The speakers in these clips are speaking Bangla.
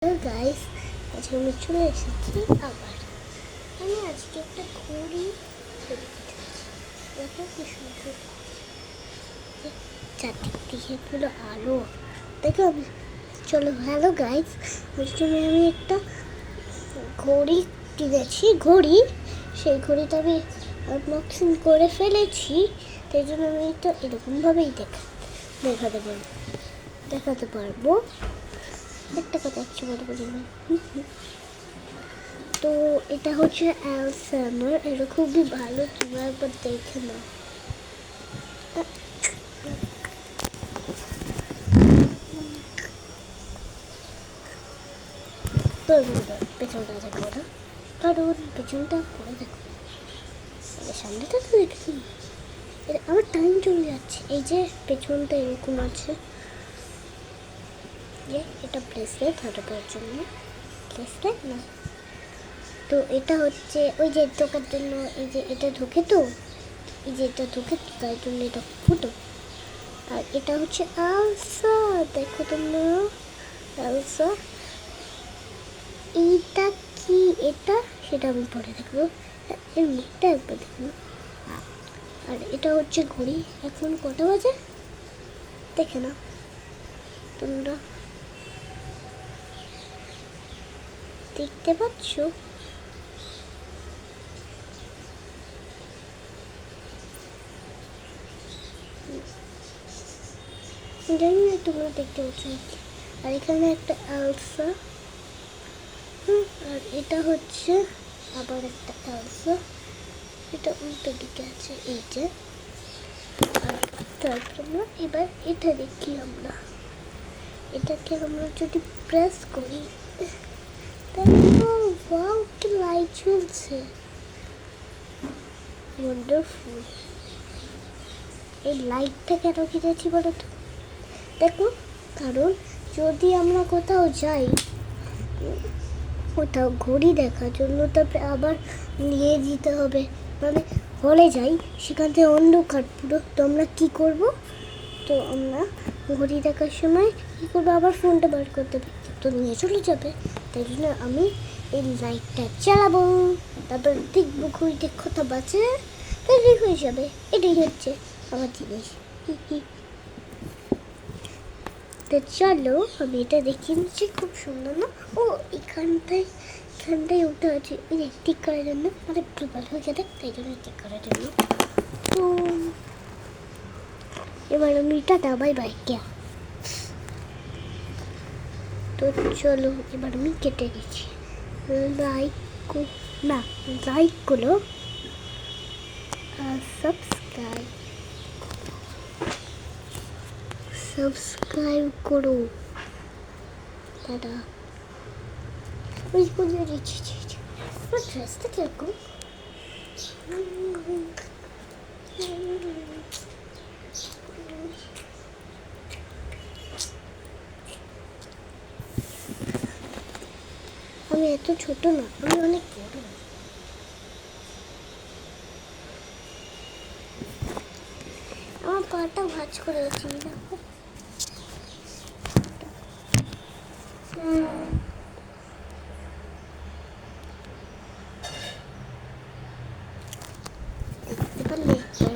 হ্যালো গাইস, আজকে আমি চলে এসেছি আবার। আমি আজকে একটা ঘড়ি দেখো কি সুন্দর, চারদিক দিকে পুরো আলো। দেখো চলো। হ্যালো গাইস, আমি একটা ঘড়ি কিনেছি। সেই ঘড়িটা আমি আনবক্সিং করে ফেলেছি। তাই জন্য আমি তো এরকমভাবেই দেখাতে পারবো। একটা কথা একটু বলি না। তো এটা হচ্ছে অ্যালসামার। এটা খুবই ভালো, তোমরা একবার দেখে নাও। তো পেছনটা দেখো না, কারণ পেছনটা পরে দেখো, সামনেটা তো দেখছি। আমার টাইম চলে যাচ্ছে। এই যে পেছনটা এরকম আছে, এটা ব্রেসলেট হাঁটানোর জন্য। ব্রেসলেট না, তো এটা হচ্ছে ওই যে ঢোকার জন্য। এই যে এটা ঢোকে, তো এই যে এটা ঢোকে, তাই জন্য এটা ফুটো। আর এটা হচ্ছে আলসা, দেখো তোমরা আলসা। এইটা কি, এটা সেটা আমি পরে দেখবো। এর মুখটা একবার দেখবো। আর এটা হচ্ছে ঘড়ি। এখন কটা বাজে দেখে না তোমরা, দেখতে পাচ্ছ? জানি না তোমরা দেখতে পাচ্ছ। আর এখানে একটা আলসা, আর এটা হচ্ছে আবার একটা আলসা। এটা উল্টো দিকে আছে, এই যে। আর তারপর আমরা এবার এটা দেখি। এটাকে আমরা যদি প্রেস করি, ওয়াও, কি লাইট জ্বলছে, ওয়ান্ডারফুল। এই লাইটটা কেন কিনেছি বলো তো? দেখো, কারণ যদি আমরা কোথাও যাই, কোথাও ঘড়ি দেখার জন্য, তারপরে আবার নিয়ে যেতে হবে, মানে হলে যাই, সেখান থেকে অন্ধকার পুরো, তো আমরা কী করবো? তো আমরা ঘড়ি দেখার সময় কী করবো? আবার ফোনটা বার করতে হবে, তো নিয়ে চলে যাবে। তাই জন্য আমি এই লাইটটা চালাবো, তারপর দেখবো ঘড়িতে কথা বাজে, তৈরি হয়ে যাবে। এটাই হচ্ছে আমার জিনিস। তো চলো, আমি এটা দেখিয়ে নিচ্ছি, খুব সুন্দর না? ও এখানটায় ওটা আছে, ওই যে ঠিক করার জন্য, মানে একটু ভালো হয়ে যাবে, তাই জন্য ঠিক করার জন্য। তো এবার আমি টাটা বাই বাই কেয়া। তো চলো, এবার আমি কেটে দিচ্ছি। লাইক করো আর সাবস্ক্রাইব করো। দাদা ওই করে দিচ্ছি। আমার ড্রেসটা কিরকম? আমি এত ছোট না, আমি অনেক বড়। আমার পাটা ভাঁজ করে দিচ্ছি, দেখো।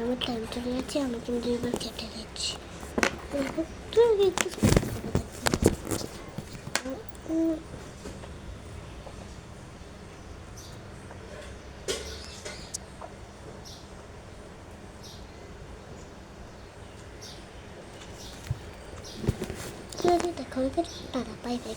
আমার টাইম চলে যাচ্ছে, আমি কিন্তু এবার কেটে দিচ্ছি। দেখো, টাটা বাই বাই।